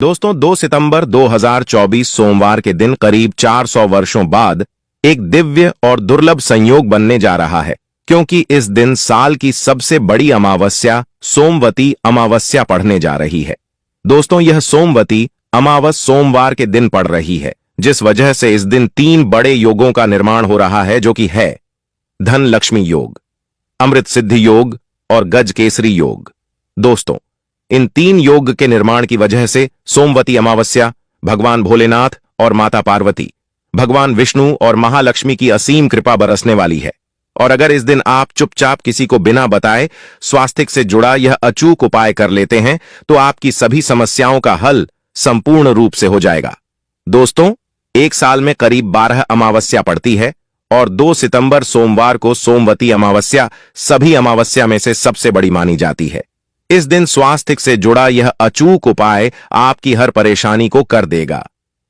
दोस्तों 2 सितंबर 2024 सोमवार के दिन करीब 400 वर्षों बाद एक दिव्य और दुर्लभ संयोग बनने जा रहा है, क्योंकि इस दिन साल की सबसे बड़ी अमावस्या सोमवती अमावस्या पड़ने जा रही है। दोस्तों यह सोमवती अमावस सोमवार के दिन पड़ रही है, जिस वजह से इस दिन 3 बड़े योगों का निर्माण हो रहा है, जो कि है धन लक्ष्मी योग, अमृत सिद्धि योग और गज केसरी योग। दोस्तों इन 3 योग के निर्माण की वजह से सोमवती अमावस्या भगवान भोलेनाथ और माता पार्वती, भगवान विष्णु और महालक्ष्मी की असीम कृपा बरसने वाली है। और अगर इस दिन आप चुपचाप किसी को बिना बताए स्वास्थ्य से जुड़ा यह अचूक उपाय कर लेते हैं, तो आपकी सभी समस्याओं का हल संपूर्ण रूप से हो जाएगा। दोस्तों एक साल में करीब 12 अमावस्या पड़ती है और 2 सितंबर सोमवार को सोमवती अमावस्या सभी अमावस्या में से सबसे बड़ी मानी जाती है। इस दिन स्वास्थ्य से जुड़ा यह अचूक उपाय आपकी हर परेशानी को कर देगा,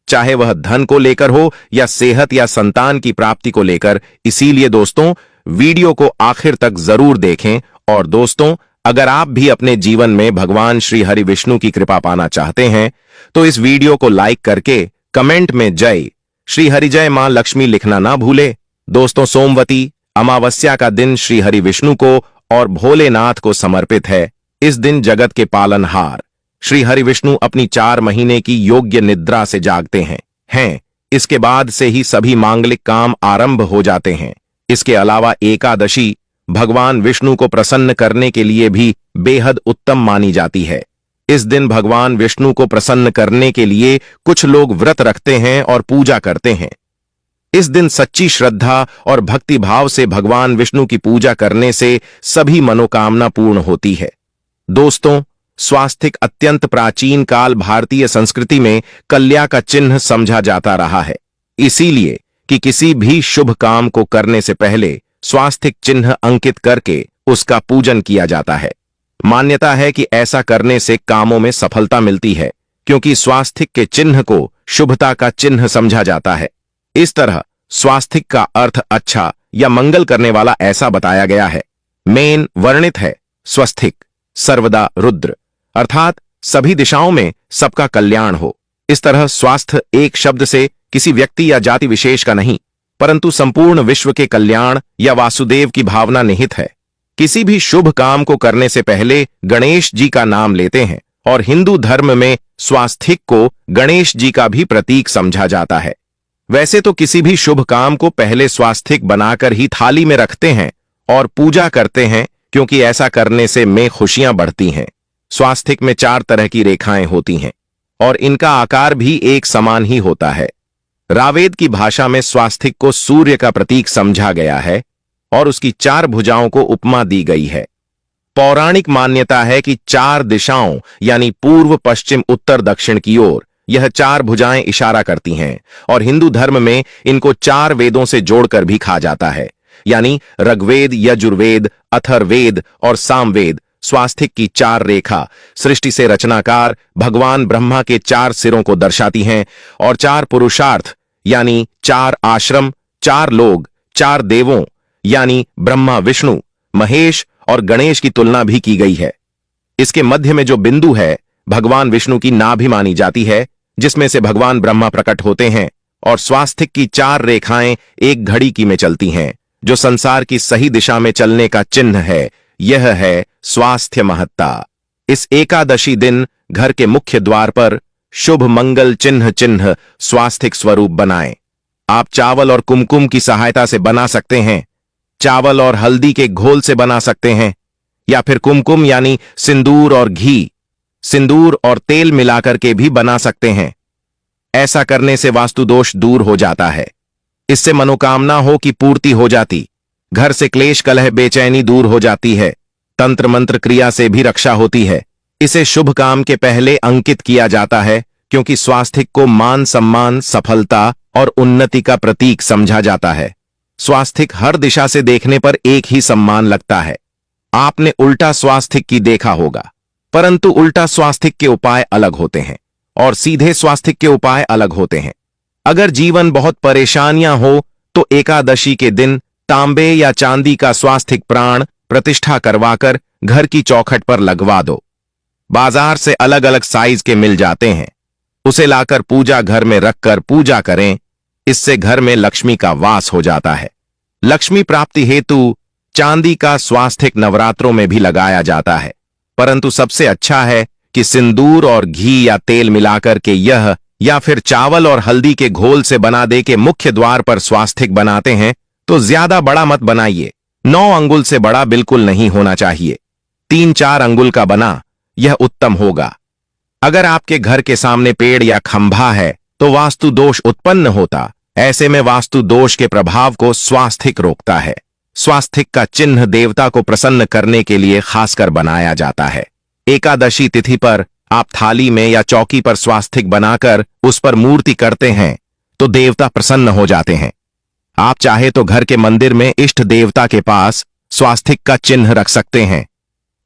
चाहे वह धन को लेकर हो या सेहत या संतान की प्राप्ति को लेकर। इसीलिए दोस्तों वीडियो को आखिर तक जरूर देखें। और दोस्तों अगर आप भी अपने जीवन में भगवान श्री हरि विष्णु की कृपा पाना चाहते हैं, तो इस वीडियो को लाइक करके कमेंट में जय श्री हरि जय मां लक्ष्मी लिखना ना भूले। दोस्तों सोमवती अमावस्या का दिन श्री हरि विष्णु को और भोलेनाथ को समर्पित है। इस दिन जगत के पालनहार श्री हरि विष्णु अपनी 4 महीने की योग्य निद्रा से जागते हैं। इसके बाद से ही सभी मांगलिक काम आरंभ हो जाते हैं। इसके अलावा एकादशी भगवान विष्णु को प्रसन्न करने के लिए भी बेहद उत्तम मानी जाती है। इस दिन भगवान विष्णु को प्रसन्न करने के लिए कुछ लोग व्रत रखते हैं और पूजा करते हैं। इस दिन सच्ची श्रद्धा और भक्ति भाव से भगवान विष्णु की पूजा करने से सभी मनोकामना पूर्ण होती है। दोस्तों स्वास्थिक अत्यंत प्राचीन काल भारतीय संस्कृति में कल्या का चिन्ह समझा जाता रहा है। इसीलिए कि किसी भी शुभ काम को करने से पहले स्वास्थिक चिन्ह अंकित करके उसका पूजन किया जाता है। मान्यता है कि ऐसा करने से कामों में सफलता मिलती है, क्योंकि स्वास्थिक के चिन्ह को शुभता का चिन्ह समझा जाता है। इस तरह स्वास्थिक का अर्थ अच्छा या मंगल करने वाला ऐसा बताया गया है। मेन वर्णित है स्वस्तिक सर्वदा रुद्र, अर्थात सभी दिशाओं में सबका कल्याण हो। इस तरह स्वास्थ्य एक शब्द से किसी व्यक्ति या जाति विशेष का नहीं, परंतु संपूर्ण विश्व के कल्याण या वासुदेव की भावना निहित है। किसी भी शुभ काम को करने से पहले गणेश जी का नाम लेते हैं, और हिंदू धर्म में स्वास्थिक को गणेश जी का भी प्रतीक समझा जाता है। वैसे तो किसी भी शुभ काम को पहले स्वास्थिक बनाकर ही थाली में रखते हैं और पूजा करते हैं, क्योंकि ऐसा करने से में खुशियां बढ़ती हैं। स्वास्थिक में 4 तरह की रेखाएं होती हैं और इनका आकार भी एक समान ही होता है। रावेद की भाषा में स्वास्थिक को सूर्य का प्रतीक समझा गया है और उसकी 4 भुजाओं को उपमा दी गई है। पौराणिक मान्यता है कि 4 दिशाओं यानी पूर्व पश्चिम उत्तर दक्षिण की ओर यह 4 भुजाएं इशारा करती हैं, और हिंदू धर्म में इनको 4 वेदों से जोड़कर भी कहा जाता है, यानी ऋग्वेद, यजुर्वेद, अथर्ववेद और सामवेद। स्वास्थिक की 4 रेखा सृष्टि से रचनाकार भगवान ब्रह्मा के 4 सिरों को दर्शाती हैं, और 4 पुरुषार्थ यानी 4 आश्रम, 4 लोग, 4 देवों यानी ब्रह्मा, विष्णु, महेश और गणेश की तुलना भी की गई है। इसके मध्य में जो बिंदु है भगवान विष्णु की नाभि मानी जाती है, जिसमें से भगवान ब्रह्मा प्रकट होते हैं। और स्वास्थिक की 4 रेखाएं एक घड़ी की में चलती हैं, जो संसार की सही दिशा में चलने का चिन्ह है। यह है स्वास्थ्य महत्ता। इस एकादशी दिन घर के मुख्य द्वार पर शुभ मंगल चिन्ह स्वास्थिक स्वरूप बनाएं। आप चावल और कुमकुम की सहायता से बना सकते हैं, चावल और हल्दी के घोल से बना सकते हैं, या फिर कुमकुम यानी सिंदूर और घी, सिंदूर और तेल मिलाकर के भी बना सकते हैं। ऐसा करने से वास्तु दोष दूर हो जाता है। इससे मनोकामना हो की पूर्ति हो जाती, घर से क्लेश कलह बेचैनी दूर हो जाती है, तंत्र मंत्र क्रिया से भी रक्षा होती है। इसे शुभ काम के पहले अंकित किया जाता है, क्योंकि स्वास्थिक को मान सम्मान, सफलता और उन्नति का प्रतीक समझा जाता है। स्वास्थिक हर दिशा से देखने पर एक ही सम्मान लगता है। आपने उल्टा स्वास्थिक की देखा होगा, परंतु उल्टा स्वास्थिक के उपाय अलग होते हैं और सीधे स्वास्थिक के उपाय अलग होते हैं। अगर जीवन बहुत परेशानियां हो तो एकादशी के दिन तांबे या चांदी का स्वास्थिक प्राण प्रतिष्ठा करवाकर घर की चौखट पर लगवा दो। बाजार से अलग अलग साइज के मिल जाते हैं, उसे लाकर पूजा घर में रखकर पूजा करें। इससे घर में लक्ष्मी का वास हो जाता है। लक्ष्मी प्राप्ति हेतु चांदी का स्वास्थिक नवरात्रों में भी लगाया जाता है, परंतु सबसे अच्छा है कि सिंदूर और घी या तेल मिलाकर के यह या फिर चावल और हल्दी के घोल से बना दे के मुख्य द्वार पर स्वास्तिक बनाते हैं तो ज्यादा बड़ा मत बनाइए। 9 अंगुल से बड़ा बिल्कुल नहीं होना चाहिए। 3-4 अंगुल का बना यह उत्तम होगा। अगर आपके घर के सामने पेड़ या खंभा है तो वास्तु दोष उत्पन्न होता। ऐसे में वास्तु दोष के प्रभाव को स्वास्तिक रोकता है। स्वास्तिक का चिन्ह देवता को प्रसन्न करने के लिए खासकर बनाया जाता है। एकादशी तिथि पर आप थाली में या चौकी पर स्वास्तिक बनाकर उस पर मूर्ति करते हैं तो देवता प्रसन्न हो जाते हैं। आप चाहे तो घर के मंदिर में इष्ट देवता के पास स्वास्तिक का चिन्ह रख सकते हैं।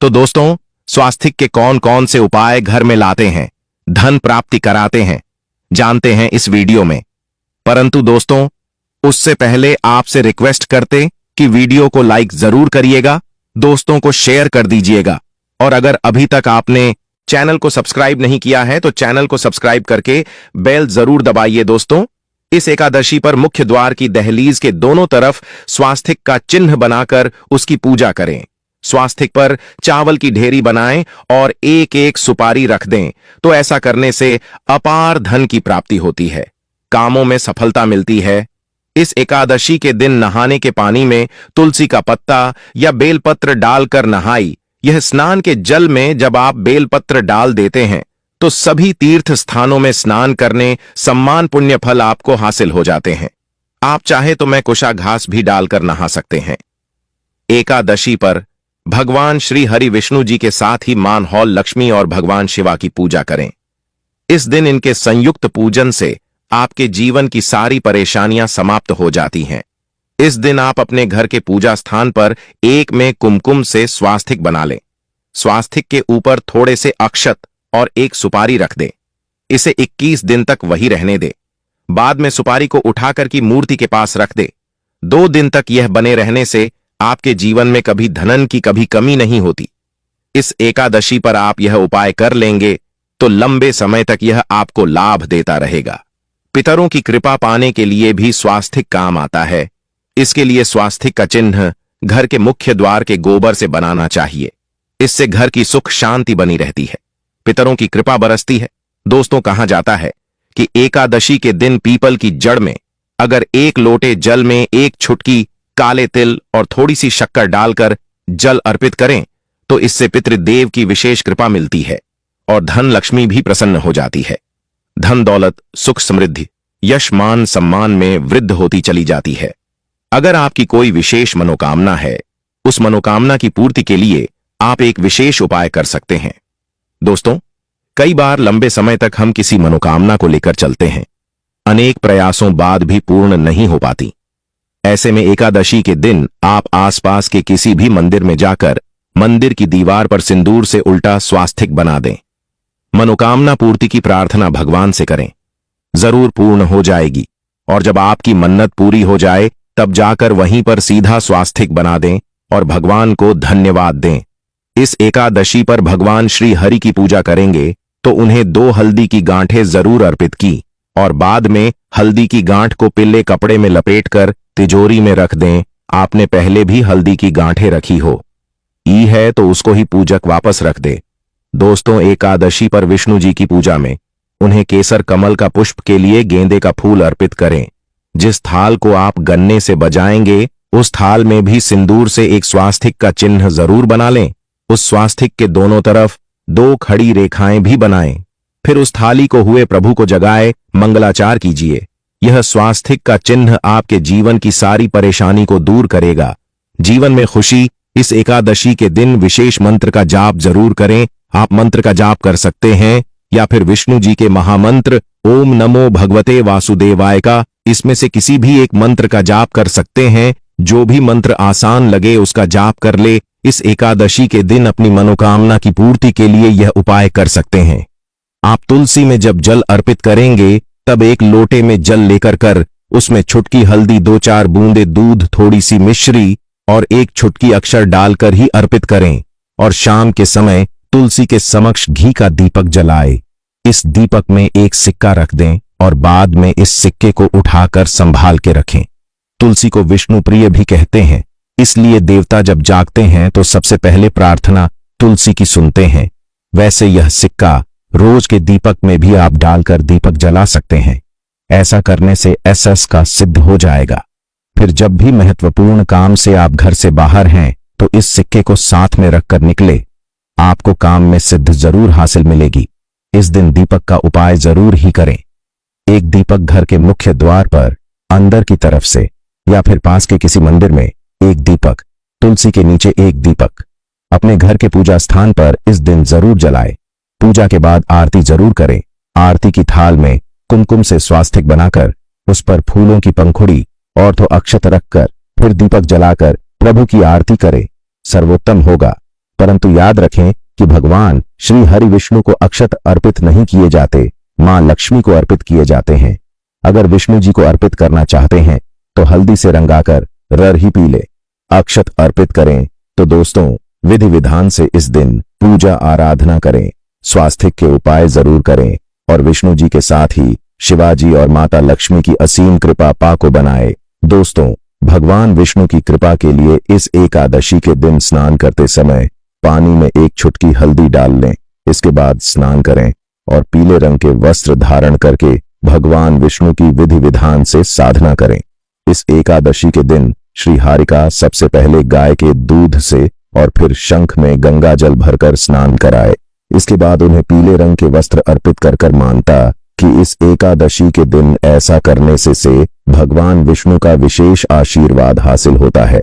तो दोस्तों, स्वास्तिक के कौन कौन से उपाय घर में लाते हैं, धन प्राप्ति कराते हैं, जानते हैं इस वीडियो में। परंतु दोस्तों, उससे पहले आपसे रिक्वेस्ट करते कि वीडियो को लाइक जरूर करिएगा, दोस्तों को शेयर कर दीजिएगा, और अगर अभी तक आपने चैनल को सब्सक्राइब नहीं किया है तो चैनल को सब्सक्राइब करके बेल जरूर दबाइए। दोस्तों, इस एकादशी पर मुख्य द्वार की दहलीज के दोनों तरफ स्वास्तिक का चिन्ह बनाकर उसकी पूजा करें। स्वास्तिक पर चावल की ढेरी बनाएं और एक एक सुपारी रख दें। तो ऐसा करने से अपार धन की प्राप्ति होती है, कामों में सफलता मिलती है। इस एकादशी के दिन नहाने के पानी में तुलसी का पत्ता या बेलपत्र डालकर नहाई। यह स्नान के जल में जब आप बेलपत्र डाल देते हैं तो सभी तीर्थ स्थानों में स्नान करने सम्मान पुण्य फल आपको हासिल हो जाते हैं। आप चाहे तो मैं कुशा घास भी डालकर नहा सकते हैं। एकादशी पर भगवान श्री हरि विष्णु जी के साथ ही मां हौल लक्ष्मी और भगवान शिवा की पूजा करें। इस दिन इनके संयुक्त पूजन से आपके जीवन की सारी परेशानियां समाप्त हो जाती हैं। इस दिन आप अपने घर के पूजा स्थान पर एक में कुमकुम से स्वास्तिक बना लें। स्वास्तिक के ऊपर थोड़े से अक्षत और एक सुपारी रख दें। इसे 21 दिन तक वही रहने दें। बाद में सुपारी को उठाकर की मूर्ति के पास रख दे। 2 दिन तक यह बने रहने से आपके जीवन में कभी धन की कभी कमी नहीं होती। इस एकादशी पर आप यह उपाय कर लेंगे तो लंबे समय तक यह आपको लाभ देता रहेगा। पितरों की कृपा पाने के लिए भी स्वास्तिक काम आता है। इसके लिए स्वास्तिक का चिन्ह घर के मुख्य द्वार के गोबर से बनाना चाहिए। इससे घर की सुख शांति बनी रहती है, पितरों की कृपा बरसती है। दोस्तों, कहा जाता है कि एकादशी के दिन पीपल की जड़ में अगर 1 लोटे जल में 1 छुटकी काले तिल और थोड़ी सी शक्कर डालकर जल अर्पित करें तो इससे पितृदेव की विशेष कृपा मिलती है और धन लक्ष्मी भी प्रसन्न हो जाती है। धन दौलत सुख समृद्धि यश मान सम्मान में वृद्धि होती चली जाती है। अगर आपकी कोई विशेष मनोकामना है, उस मनोकामना की पूर्ति के लिए आप एक विशेष उपाय कर सकते हैं। दोस्तों, कई बार लंबे समय तक हम किसी मनोकामना को लेकर चलते हैं, अनेक प्रयासों बाद भी पूर्ण नहीं हो पाती। ऐसे में एकादशी के दिन आप आसपास के किसी भी मंदिर में जाकर मंदिर की दीवार पर सिंदूर से उल्टा स्वास्तिक बना दें। मनोकामना पूर्ति की प्रार्थना भगवान से करें, जरूर पूर्ण हो जाएगी। और जब आपकी मन्नत पूरी हो जाए तब जाकर वहीं पर सीधा स्वास्तिक बना दें और भगवान को धन्यवाद दें। इस एकादशी पर भगवान श्री हरि की पूजा करेंगे तो उन्हें 2 हल्दी की गांठें जरूर अर्पित की और बाद में हल्दी की गांठ को पीले कपड़े में लपेटकर तिजोरी में रख दें। आपने पहले भी हल्दी की गांठें रखी हो ई है तो उसको ही पूजक वापस रख दे। दोस्तों, एकादशी पर विष्णु जी की पूजा में उन्हें केसर कमल का पुष्प के लिए गेंदे का फूल अर्पित करें। जिस थाल को आप गन्ने से बजाएंगे उस थाल में भी सिंदूर से एक स्वास्तिक का चिन्ह जरूर बना लें। उस स्वास्तिक के दोनों तरफ 2 खड़ी रेखाएं भी बनाएं। फिर उस थाली को हुए प्रभु को जगाए मंगलाचार कीजिए। यह स्वास्तिक का चिन्ह आपके जीवन की सारी परेशानी को दूर करेगा, जीवन में खुशी। इस एकादशी के दिन विशेष मंत्र का जाप जरूर करें। आप मंत्र का जाप कर सकते हैं या फिर विष्णु जी के महामंत्र ओम नमो भगवते वासुदेवाय का, इसमें से किसी भी एक मंत्र का जाप कर सकते हैं। जो भी मंत्र आसान लगे उसका जाप कर ले। इस एकादशी के दिन अपनी मनोकामना की पूर्ति के लिए यह उपाय कर सकते हैं। आप तुलसी में जब जल अर्पित करेंगे तब 1 लोटे में जल लेकर कर उसमें छुटकी हल्दी, 2-4 बूंदे दूध, थोड़ी सी मिश्री और 1 छुटकी अक्षर डालकर ही अर्पित करें और शाम के समय तुलसी के समक्ष घी का दीपक जलाए। इस दीपक में एक सिक्का रख दें और बाद में इस सिक्के को उठाकर संभाल के रखें। तुलसी को विष्णु प्रिय भी कहते हैं, इसलिए देवता जब जागते हैं तो सबसे पहले प्रार्थना तुलसी की सुनते हैं। वैसे यह सिक्का रोज के दीपक में भी आप डालकर दीपक जला सकते हैं। ऐसा करने से एसएस का सिद्ध हो जाएगा। फिर जब भी महत्वपूर्ण काम से आप घर से बाहर हैं तो इस सिक्के को साथ में रखकर निकले, आपको काम में सिद्ध जरूर हासिल मिलेगी। इस दिन दीपक का उपाय जरूर ही करें। एक दीपक घर के मुख्य द्वार पर अंदर की तरफ से या फिर पास के किसी मंदिर में एक दीपक, तुलसी के नीचे एक दीपक अपने घर के पूजा स्थान पर इस दिन जरूर जलाए। पूजा के बाद आरती जरूर करें। आरती की थाल में कुमकुम से स्वास्तिक बनाकर उस पर फूलों की पंखुड़ी और तो अक्षत रखकर फिर दीपक जलाकर प्रभु की आरती करें, सर्वोत्तम होगा। परंतु याद रखें कि भगवान श्री हरि विष्णु को अक्षत अर्पित नहीं किए जाते, मां लक्ष्मी को अर्पित किए जाते हैं। अगर विष्णु जी को अर्पित करना चाहते हैं तो हल्दी से रंगाकर रर ही पी ले। अक्षत अर्पित करें तो दोस्तों विधि विधान से इस दिन पूजा आराधना करें, स्वास्तिक के उपाय जरूर करें और विष्णु जी के साथ ही शिवाजी और माता लक्ष्मी की असीम कृपा पाको बनाए। दोस्तों, भगवान विष्णु की कृपा के लिए इस एकादशी के दिन स्नान करते समय पानी में एक चुटकी हल्दी डाल लें। इसके बाद स्नान करें और पीले रंग के वस्त्र धारण करके भगवान विष्णु की विधि विधान से साधना करें। इस एकादशी के दिन श्री हरिका सबसे पहले गाय के दूध से और फिर शंख में गंगा जल भरकर स्नान कराए। इसके बाद उन्हें पीले रंग के वस्त्र अर्पित कर मानता कि इस एकादशी के दिन ऐसा करने से भगवान विष्णु का विशेष आशीर्वाद हासिल होता है।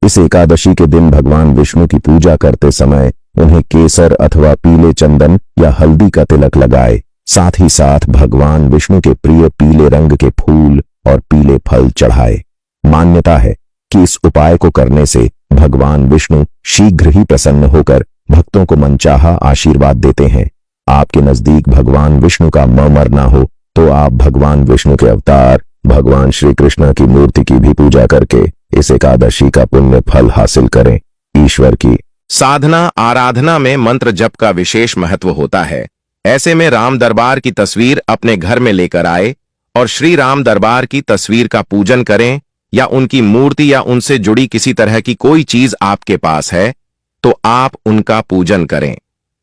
इस एकादशी के दिन भगवान विष्णु की पूजा करते समय उन्हें केसर अथवा पीले चंदन या हल्दी का तिलक लगाए। साथ ही साथ भगवान विष्णु के प्रिय पीले रंग के फूल और पीले फल चढ़ाए। मान्यता है कि इस उपाय को करने से भगवान विष्णु शीघ्र ही प्रसन्न होकर भक्तों को मनचाहा आशीर्वाद देते हैं। आपके नजदीक भगवान विष्णु का मरना हो तो आप भगवान विष्णु के अवतार भगवान श्री कृष्ण की मूर्ति की भी पूजा करके इस एकादशी का पुण्य फल हासिल करें। ईश्वर की साधना आराधना में मंत्र जप का विशेष महत्व होता है। ऐसे में राम दरबार की तस्वीर अपने घर में लेकर आए और श्री राम दरबार की तस्वीर का पूजन करें, या उनकी मूर्ति या उनसे जुड़ी किसी तरह की कोई चीज आपके पास है तो आप उनका पूजन करें।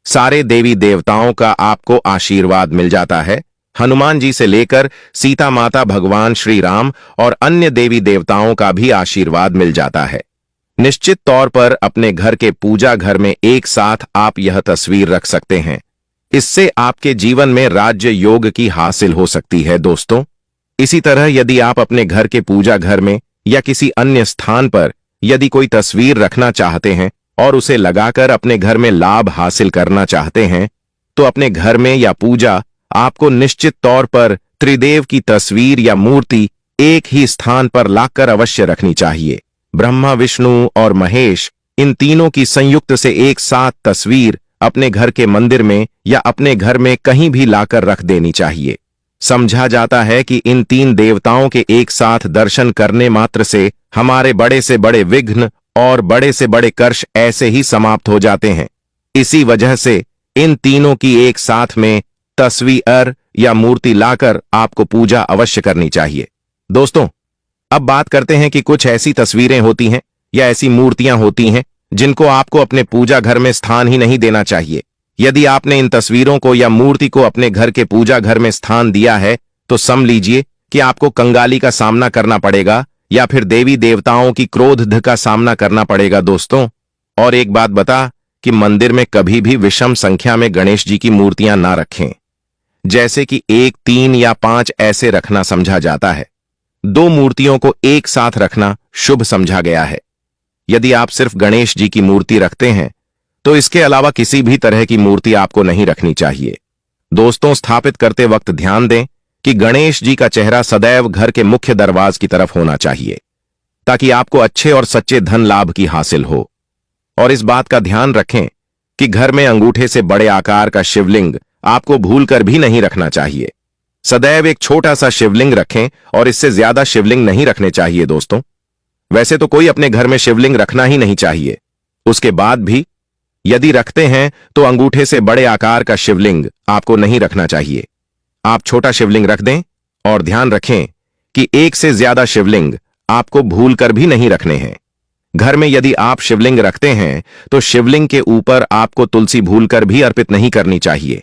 सारे देवी देवताओं का आपको आशीर्वाद मिल जाता है। हनुमान जी से लेकर सीता माता, भगवान श्री राम और अन्य देवी देवताओं का भी आशीर्वाद मिल जाता है। निश्चित तौर पर अपने घर के पूजा घर में एक साथ आप यह तस्वीर रख सकते हैं। इससे आपके जीवन में राज्य योग की हासिल हो सकती है। दोस्तों, इसी तरह यदि आप अपने घर के पूजा घर में या किसी अन्य स्थान पर यदि कोई तस्वीर रखना चाहते हैं और उसे लगाकर अपने घर में लाभ हासिल करना चाहते हैं तो अपने घर में या पूजा आपको निश्चित तौर पर त्रिदेव की तस्वीर या मूर्ति एक ही स्थान पर लाकर अवश्य रखनी चाहिए। ब्रह्मा, विष्णु और महेश, इन तीनों की संयुक्त से एक साथ तस्वीर अपने घर के मंदिर में या अपने घर में कहीं भी लाकर रख देनी चाहिए। समझा जाता है कि इन तीन देवताओं के एक साथ दर्शन करने मात्र से हमारे बड़े से बड़े विघ्न और बड़े से बड़े कर्ष ऐसे ही समाप्त हो जाते हैं। इसी वजह से इन तीनों की एक साथ में तस्वीर या मूर्ति लाकर आपको पूजा अवश्य करनी चाहिए। दोस्तों, अब बात करते हैं कि कुछ ऐसी तस्वीरें होती हैं या ऐसी मूर्तियां होती हैं जिनको आपको अपने पूजा घर में स्थान ही नहीं देना चाहिए। यदि आपने इन तस्वीरों को या मूर्ति को अपने घर के पूजा घर में स्थान दिया है तो समझ लीजिए कि आपको कंगाली का सामना करना पड़ेगा या फिर देवी देवताओं की क्रोध का सामना करना पड़ेगा। दोस्तों, और एक बात बता कि मंदिर में कभी भी विषम संख्या में गणेश जी की मूर्तियां ना रखें, जैसे कि 1, 3 या 5 ऐसे रखना समझा जाता है। 2 मूर्तियों को एक साथ रखना शुभ समझा गया है। यदि आप सिर्फ गणेश जी की मूर्ति रखते हैं तो इसके अलावा किसी भी तरह की मूर्ति आपको नहीं रखनी चाहिए। दोस्तों, स्थापित करते वक्त ध्यान दें कि गणेश जी का चेहरा सदैव घर के मुख्य दरवाजे की तरफ होना चाहिए ताकि आपको अच्छे और सच्चे धन लाभ की हासिल हो। और इस बात का ध्यान रखें कि घर में अंगूठे से बड़े आकार का शिवलिंग आपको भूलकर भी नहीं रखना चाहिए। सदैव एक छोटा सा शिवलिंग रखें और इससे ज्यादा शिवलिंग नहीं रखने चाहिए। दोस्तों, वैसे तो कोई अपने घर में शिवलिंग रखना ही नहीं चाहिए। उसके बाद भी यदि रखते हैं तो अंगूठे से बड़े आकार का शिवलिंग आपको नहीं रखना चाहिए। आप छोटा शिवलिंग रख दें और ध्यान रखें कि एक से ज्यादा शिवलिंग आपको भूलकर भी नहीं रखने हैं। घर में यदि आप शिवलिंग रखते हैं तो शिवलिंग के ऊपर आपको तुलसी भूलकर भी अर्पित नहीं करनी चाहिए।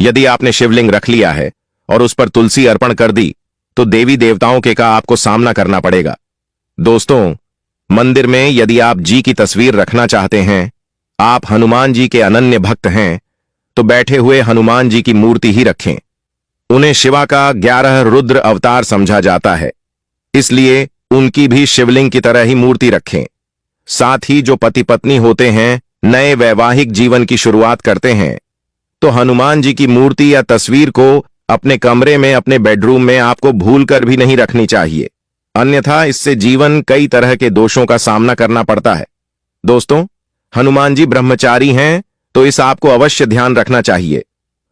यदि आपने शिवलिंग रख लिया है और उस पर तुलसी अर्पण कर दी तो देवी देवताओं के का आपको सामना करना पड़ेगा। दोस्तों, मंदिर में यदि आप जी की तस्वीर रखना चाहते हैं, आप हनुमान जी के अनन्य भक्त हैं, तो बैठे हुए हनुमान जी की मूर्ति ही रखें। उन्हें शिवा का 11 रुद्र अवतार समझा जाता है, इसलिए उनकी भी शिवलिंग की तरह ही मूर्ति रखें। साथ ही जो पति पत्नी होते हैं, नए वैवाहिक जीवन की शुरुआत करते हैं, तो हनुमान जी की मूर्ति या तस्वीर को अपने कमरे में, अपने बेडरूम में आपको भूलकर भी नहीं रखनी चाहिए, अन्यथा इससे जीवन कई तरह के दोषों का सामना करना पड़ता है। दोस्तों, हनुमान जी ब्रह्मचारी हैं, तो इस आपको अवश्य ध्यान रखना चाहिए।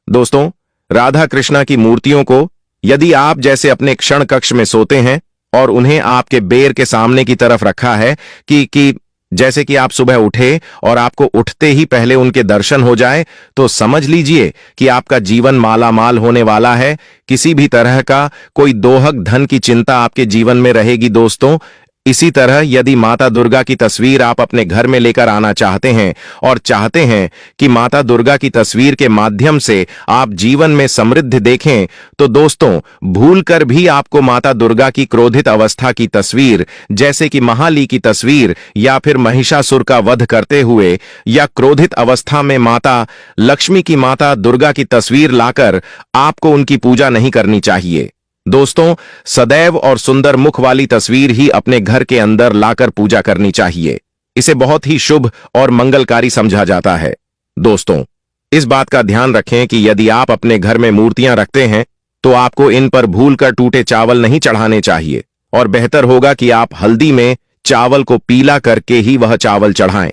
दोस्तों, राधा कृष्णा की मूर्तियों को यदि आप जैसे अपने क्षण कक्ष में सोते हैं और उन्हें आपके बेर के सामने की तरफ रखा है कि जैसे कि आप सुबह उठे और आपको उठते ही पहले उनके दर्शन हो जाए, तो समझ लीजिए कि आपका जीवन मालामाल होने वाला है। किसी भी तरह का कोई दोहक धन की चिंता आपके जीवन में रहेगी। दोस्तों, इसी तरह यदि माता दुर्गा की तस्वीर आप अपने घर में लेकर आना चाहते हैं और चाहते हैं कि माता दुर्गा की तस्वीर के माध्यम से आप जीवन में समृद्धि देखें, तो दोस्तों, भूलकर भी आपको माता दुर्गा की क्रोधित अवस्था की तस्वीर, जैसे कि महाली की तस्वीर या फिर महिषासुर का वध करते हुए या क्रोधित अवस्था में माता लक्ष्मी की, माता दुर्गा की तस्वीर लाकर आपको उनकी पूजा नहीं करनी चाहिए। दोस्तों, सदैव और सुंदर मुख वाली तस्वीर ही अपने घर के अंदर लाकर पूजा करनी चाहिए। इसे बहुत ही शुभ और मंगलकारी समझा जाता है। दोस्तों, इस बात का ध्यान रखें कि यदि आप अपने घर में मूर्तियां रखते हैं तो आपको इन पर भूलकर टूटे चावल नहीं चढ़ाने चाहिए, और बेहतर होगा कि आप हल्दी में चावल को पीला करके ही वह चावल चढ़ाएं।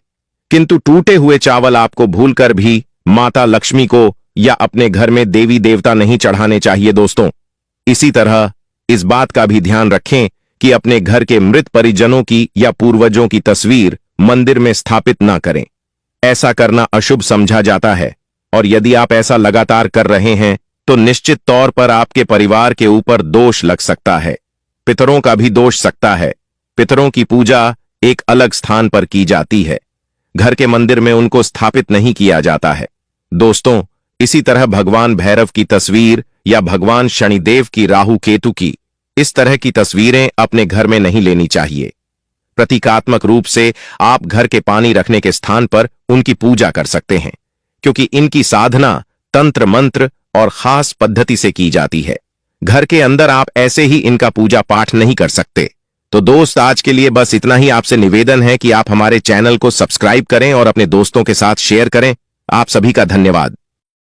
किंतु टूटे हुए चावल आपको भूलकर भी माता लक्ष्मी को या अपने घर में देवी देवता नहीं चढ़ाने चाहिए। दोस्तों, इसी तरह इस बात का भी ध्यान रखें कि अपने घर के मृत परिजनों की या पूर्वजों की तस्वीर मंदिर में स्थापित ना करें। ऐसा करना अशुभ समझा जाता है, और यदि आप ऐसा लगातार कर रहे हैं तो निश्चित तौर पर आपके परिवार के ऊपर दोष लग सकता है। पितरों का भी दोष सकता है। पितरों की पूजा एक अलग स्थान पर की जाती है, घर के मंदिर में उनको स्थापित नहीं किया जाता है। दोस्तों, इसी तरह भगवान भैरव की तस्वीर या भगवान शनिदेव की, राहु केतु की, इस तरह की तस्वीरें अपने घर में नहीं लेनी चाहिए। प्रतीकात्मक रूप से आप घर के पानी रखने के स्थान पर उनकी पूजा कर सकते हैं, क्योंकि इनकी साधना तंत्र मंत्र और खास पद्धति से की जाती है। घर के अंदर आप ऐसे ही इनका पूजा पाठ नहीं कर सकते। तो दोस्त, आज के लिए बस इतना ही। आपसे निवेदन है कि आप हमारे चैनल को सब्सक्राइब करें और अपने दोस्तों के साथ शेयर करें। आप सभी का धन्यवाद।